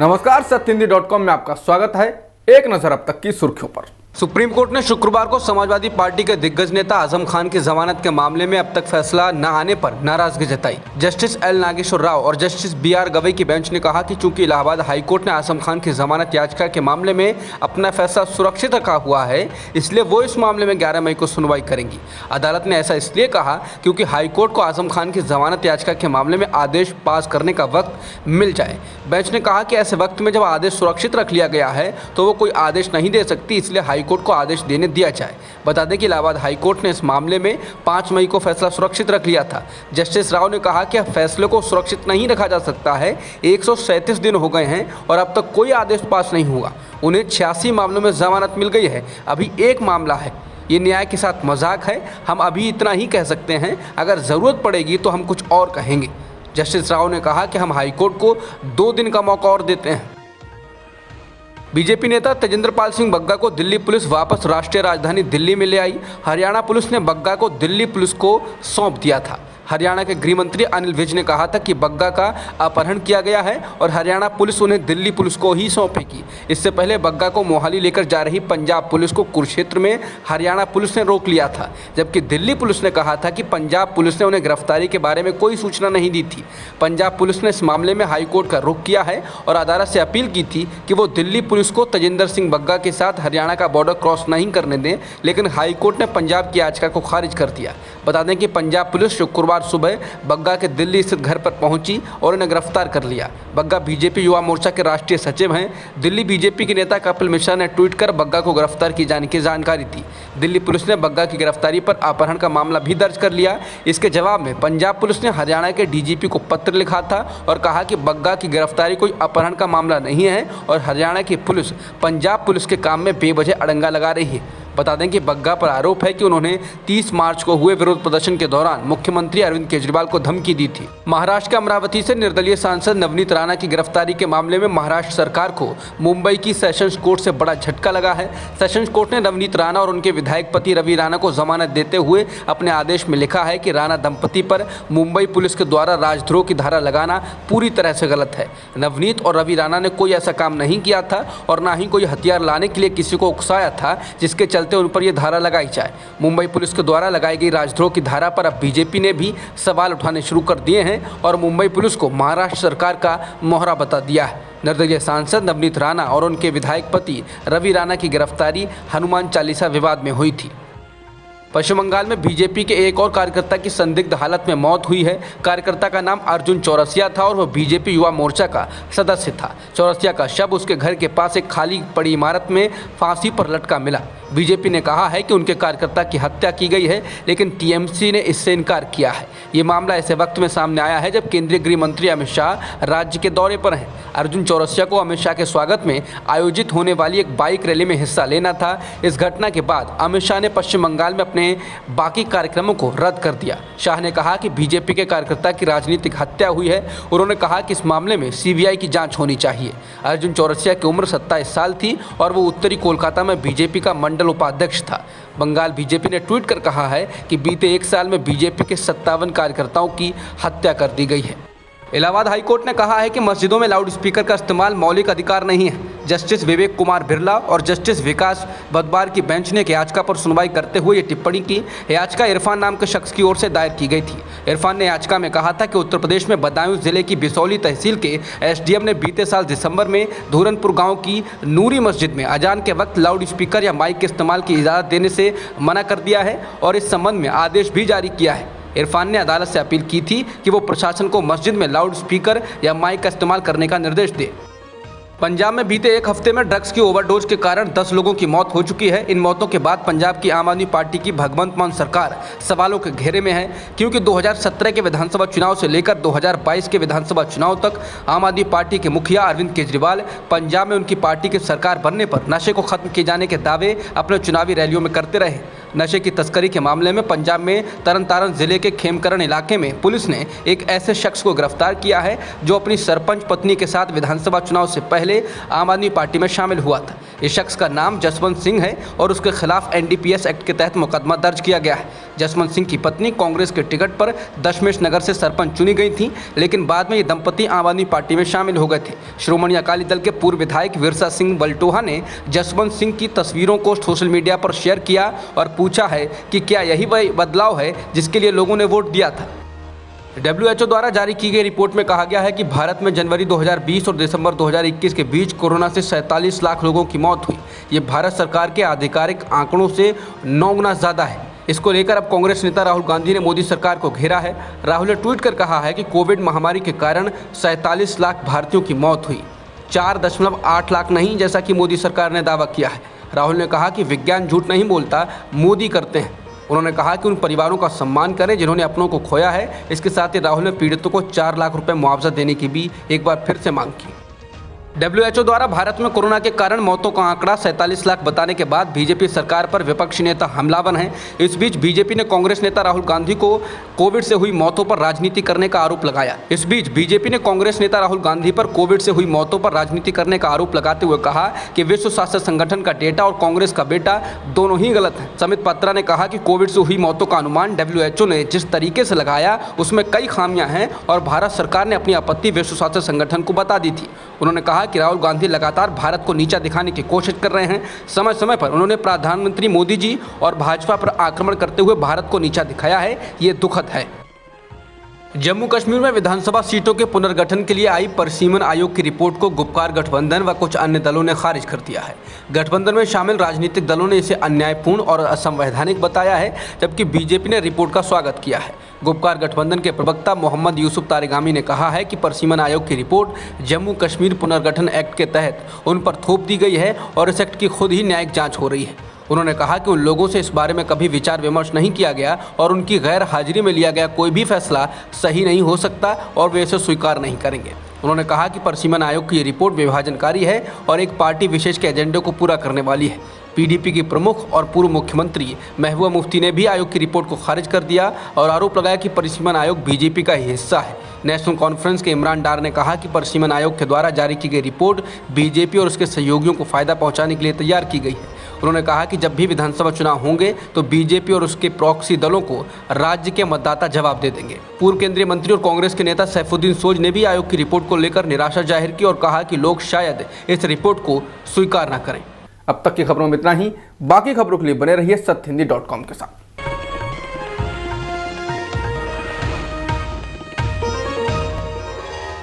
नमस्कार, सत्यहिंदी.com में आपका स्वागत है। एक नजर अब तक की सुर्खियों पर। सुप्रीम कोर्ट ने शुक्रवार को समाजवादी पार्टी के दिग्गज नेता आजम खान की जमानत के मामले में अब तक फैसला न आने पर नाराजगी जताई। जस्टिस एल नागेश्वर राव और जस्टिस BR गवई की बेंच ने कहा कि चूंकि इलाहाबाद हाईकोर्ट ने आजम खान की जमानत याचिका के मामले में अपना फैसला सुरक्षित रखा हुआ है, इसलिए वो इस मामले में 11 मई को सुनवाई करेंगी। अदालत ने ऐसा इसलिए कहा क्योंकि हाईकोर्ट को आजम खान की जमानत याचिका के मामले में आदेश पास करने का वक्त मिल जाए। बेंच ने कहा कि ऐसे वक्त में जब आदेश सुरक्षित रख लिया गया है तो वो कोई आदेश नहीं दे सकती, इसलिए हाईकोर्ट को आदेश देने दिया जाए। बता दें कि इलाहाबाद हाईकोर्ट ने इस मामले में 5 मई को फैसला सुरक्षित रख लिया था। जस्टिस राव ने कहा कि फैसले को सुरक्षित नहीं रखा जा सकता है। 137 दिन हो गए हैं और अब तक कोई आदेश पास नहीं हुआ। उन्हें 86 मामलों में जमानत मिल गई है, अभी एक मामला है। ये न्याय के साथ मजाक है। हम अभी इतना ही कह सकते हैं, अगर ज़रूरत पड़ेगी तो हम कुछ और कहेंगे। जस्टिस राव ने कहा कि हम हाईकोर्ट को 2 दिन का मौका और देते हैं। बीजेपी नेता तेजेंद्र पाल सिंह बग्गा को दिल्ली पुलिस वापस राष्ट्रीय राजधानी दिल्ली में ले आई। हरियाणा पुलिस ने बग्गा को दिल्ली पुलिस को सौंप दिया था। हरियाणा के गृह मंत्री अनिल विज ने कहा था कि बग्गा का अपहरण किया गया है और हरियाणा पुलिस उन्हें दिल्ली पुलिस को ही सौंपेगी। इससे पहले बग्गा को मोहाली लेकर जा रही पंजाब पुलिस को कुरुक्षेत्र में हरियाणा पुलिस ने रोक लिया था, जबकि दिल्ली पुलिस ने कहा था कि पंजाब पुलिस ने उन्हें गिरफ्तारी के बारे में कोई सूचना नहीं दी थी। पंजाब पुलिस ने इस मामले में हाईकोर्ट का रुख किया है और अदालत से अपील की थी कि वो दिल्ली पुलिस को तेजेंद्र सिंह बग्गा के साथ हरियाणा का बॉर्डर क्रॉस नहीं करने दें, लेकिन हाईकोर्ट ने पंजाब की याचिका को खारिज कर दिया। बता दें कि पंजाब पुलिस शुक्रवार सुबह बग्गा के दिल्ली स्थित घर पर पहुंची और उन्हें गिरफ्तार कर लिया। बग्गा बीजेपी युवा मोर्चा के राष्ट्रीय सचिव हैं। दिल्ली बीजेपी के नेता कपिल मिश्रा ने ट्वीट कर बग्गा को गिरफ्तार किए जाने की जानकारी दी। दिल्ली पुलिस ने बग्गा की गिरफ्तारी पर अपहरण का मामला भी दर्ज कर लिया। इसके जवाब में पंजाब पुलिस ने हरियाणा के DGP को पत्र लिखा था और कहा कि बग्गा की गिरफ्तारी कोई अपहरण का मामला नहीं है और हरियाणा की पुलिस पंजाब पुलिस के काम में बेवजह अड़ंगा लगा रही है। बता दें कि बग्गा पर आरोप है कि उन्होंने 30 मार्च को हुए विरोध प्रदर्शन के दौरान मुख्यमंत्री अरविंद केजरीवाल को धमकी दी थी। महाराष्ट्र के अमरावती से निर्दलीय सांसद नवनीत राणा की गिरफ्तारी के मामले में महाराष्ट्र सरकार को मुंबई की सेशंस कोर्ट से बड़ा झटका लगा है। सेशंस कोर्ट ने नवनीत राणा और उनके विधायक पति रवि राणा को जमानत देते हुए अपने आदेश में लिखा है कि राणा दंपति पर मुंबई पुलिस के द्वारा राजद्रोह की धारा लगाना पूरी तरह से गलत है। नवनीत और रवि राणा ने कोई ऐसा काम नहीं किया था और ना ही कोई हथियार लाने के लिए किसी को उकसाया था जिसके चलते उन पर यह धारा लगाई जाए। मुंबई पुलिस के द्वारा लगाई गई राजद्रोह की धारा पर अब बीजेपी ने भी सवाल उठाने शुरू कर दिए हैं और मुंबई पुलिस को महाराष्ट्र सरकार का मोहरा बता दिया है। निर्दलीय सांसद नवनीत राणा और उनके विधायक पति रवि राणा की गिरफ्तारी हनुमान चालीसा विवाद में हुई थी। पश्चिम बंगाल में बीजेपी के एक और कार्यकर्ता की संदिग्ध हालत में मौत हुई है। कार्यकर्ता का नाम अर्जुन चौरसिया था और वह बीजेपी युवा मोर्चा का सदस्य था। चौरसिया का शव उसके घर के पास एक खाली पड़ी इमारत में फांसी पर लटका मिला। बीजेपी ने कहा है कि उनके कार्यकर्ता की हत्या की गई है, लेकिन TMC ने इससे इनकार किया है। ये मामला ऐसे वक्त में सामने आया है जब केंद्रीय गृह मंत्री अमित शाह राज्य के दौरे पर हैं। अर्जुन चौरसिया को अमित शाह के स्वागत में आयोजित होने वाली एक बाइक रैली में हिस्सा लेना था। इस घटना के बाद अमित शाह ने पश्चिम बंगाल में अपने बाकी कार्यक्रमों को रद्द कर दिया। शाह ने कहा कि बीजेपी के कार्यकर्ता की राजनीतिक हत्या हुई है। उन्होंने कहा कि इस मामले में CBI की जांच होनी चाहिए। अर्जुन चौरसिया की उम्र 27 साल थी और वो उत्तरी कोलकाता में बीजेपी का मंडल उपाध्यक्ष था। बंगाल बीजेपी ने ट्वीट कर कहा है कि बीते 1 साल में बीजेपी के 57 कार्यकर्ताओं की हत्या कर दी गई है। इलाहाबाद हाईकोर्ट ने कहा है कि मस्जिदों में लाउड स्पीकर का इस्तेमाल मौलिक अधिकार नहीं है। जस्टिस विवेक कुमार बिरला और जस्टिस विकास बदबार की बेंच ने एक याचिका पर सुनवाई करते हुए ये टिप्पणी की। याचिका इरफान नाम के शख्स की ओर से दायर की गई थी। इरफान ने याचिका में कहा था कि उत्तर प्रदेश में बदायूं जिले की बिसौली तहसील के SDM ने बीते साल दिसंबर में धूरनपुर गाँव की नूरी मस्जिद में अजान के वक्त लाउड स्पीकर या माइक के इस्तेमाल की इजाज़त देने से मना कर दिया है और इस संबंध में आदेश भी जारी किया है। इरफान ने अदालत से अपील की थी कि वो प्रशासन को मस्जिद में लाउड स्पीकर या माइक का इस्तेमाल करने का निर्देश दे। पंजाब में बीते 1 हफ्ते में ड्रग्स की ओवरडोज के कारण 10 लोगों की मौत हो चुकी है। इन मौतों के बाद पंजाब की आम आदमी पार्टी की भगवंत मान सरकार सवालों के घेरे में है, क्योंकि 2017 के विधानसभा चुनाव से लेकर 2022 के विधानसभा चुनाव तक आम आदमी पार्टी के मुखिया अरविंद केजरीवाल पंजाब में उनकी पार्टी की सरकार बनने पर नशे को खत्म किए जाने के दावे अपने चुनावी रैलियों में करते रहे। नशे की तस्करी के मामले में पंजाब में तरनतारन जिले के खेमकरण इलाके में पुलिस ने एक ऐसे शख्स को गिरफ्तार किया है जो अपनी सरपंच पत्नी के साथ विधानसभा चुनाव से पहले आम आदमी पार्टी में शामिल हुआ था। इस शख्स का नाम जसवंत सिंह है और उसके खिलाफ NDPS एक्ट के तहत मुकदमा दर्ज किया गया है। जसवंत सिंह की पत्नी कांग्रेस के टिकट पर दशमेश नगर से सरपंच चुनी गई थी, लेकिन बाद में ये दंपति आम आदमी पार्टी में शामिल हो गए थे। श्रोमणी अकाली दल के पूर्व विधायक विरसा सिंह बलटोहा ने जसवंत सिंह की तस्वीरों को सोशल मीडिया पर शेयर किया और पूछा है कि क्या यही वही बदलाव है जिसके लिए लोगों ने वोट दिया था। WHO द्वारा जारी की गई रिपोर्ट में कहा गया है कि भारत में जनवरी 2020 और दिसंबर 2021 के बीच कोरोना से 47 लाख लोगों की मौत हुई। ये भारत सरकार के आधिकारिक आंकड़ों से 9 गुना ज़्यादा है। इसको लेकर अब कांग्रेस नेता राहुल गांधी ने मोदी सरकार को घेरा है। राहुल ने ट्वीट कर कहा है कि कोविड महामारी के कारण 47 लाख भारतीयों की मौत हुई, 4.8 लाख नहीं, जैसा कि मोदी सरकार ने दावा किया है। राहुल ने कहा कि विज्ञान झूठ नहीं बोलता, मोदी करते हैं। उन्होंने कहा कि उन परिवारों का सम्मान करें जिन्होंने अपनों को खोया है। इसके साथ ही राहुल ने पीड़ितों को 4 लाख रुपए मुआवजा देने की भी एक बार फिर से मांग की। WHO द्वारा भारत में कोरोना के कारण मौतों का आंकड़ा 47 लाख बताने के बाद बीजेपी सरकार पर विपक्षी नेता हमलावर हैं। इस बीच बीजेपी ने कांग्रेस नेता राहुल गांधी को कोविड से हुई मौतों पर राजनीति करने का आरोप लगाया। इस बीच बीजेपी ने कांग्रेस नेता राहुल गांधी पर कोविड से हुई मौतों पर राजनीति करने का आरोप लगाते हुए कहा कि विश्व स्वास्थ्य संगठन का डेटा और कांग्रेस का बेटा दोनों ही गलत है। समित पात्रा ने कहा कि कोविड से हुई मौतों का अनुमान WHO ने जिस तरीके से लगाया उसमें कई खामियां हैं और भारत सरकार ने अपनी आपत्ति विश्व स्वास्थ्य संगठन को बता दी थी। उन्होंने कहा कि राहुल गांधी लगातार भारत को नीचा दिखाने की कोशिश कर रहे हैं। समय समय पर उन्होंने प्रधानमंत्री मोदी जी और भाजपा पर आक्रमण करते हुए भारत को नीचा दिखाया है। ये दुखद है। जम्मू कश्मीर में विधानसभा सीटों के पुनर्गठन के लिए आई परिसीमन आयोग की रिपोर्ट को गुपकार गठबंधन व कुछ अन्य दलों ने खारिज कर दिया है। गठबंधन में शामिल राजनीतिक दलों ने इसे अन्यायपूर्ण और असंवैधानिक बताया है, जबकि बीजेपी ने रिपोर्ट का स्वागत किया है। गुपकार गठबंधन के प्रवक्ता मोहम्मद यूसुफ तारिगामी ने कहा है कि परिसीमन आयोग की रिपोर्ट जम्मू कश्मीर पुनर्गठन एक्ट के तहत उन पर थोप दी गई है और इस एक्ट की खुद ही न्यायिक जाँच हो रही है। उन्होंने कहा कि उन लोगों से इस बारे में कभी विचार विमर्श नहीं किया गया और उनकी गैर हाजिरी में लिया गया कोई भी फैसला सही नहीं हो सकता और वे इसे स्वीकार नहीं करेंगे। उन्होंने कहा कि परिसीमन आयोग की ये रिपोर्ट विभाजनकारी है और एक पार्टी विशेष के एजेंडे को पूरा करने वाली है। PDP की प्रमुख और पूर्व मुख्यमंत्री महबूबा मुफ्ती ने भी आयोग की रिपोर्ट को खारिज कर दिया और आरोप लगाया कि परिसीमन आयोग BJP का ही हिस्सा है। नेशनल कॉन्फ्रेंस के इमरान डार ने कहा कि परिसीमन आयोग के द्वारा जारी की गई रिपोर्ट BJP और उसके सहयोगियों को फायदा पहुंचाने के लिए तैयार की गई है। उन्होंने कहा कि जब भी विधानसभा चुनाव होंगे तो BJP और उसके प्रॉक्सी दलों को राज्य के मतदाता जवाब दे देंगे। पूर्व केंद्रीय मंत्री और कांग्रेस के नेता सैफुद्दीन सोज ने भी आयोग की रिपोर्ट को लेकर निराशा जाहिर की और कहा कि लोग शायद इस रिपोर्ट को स्वीकार न करें। अब तक की खबरों में इतना ही। बाकी खबरों के लिए बने रहिए सत्यहिंदी.com के साथ।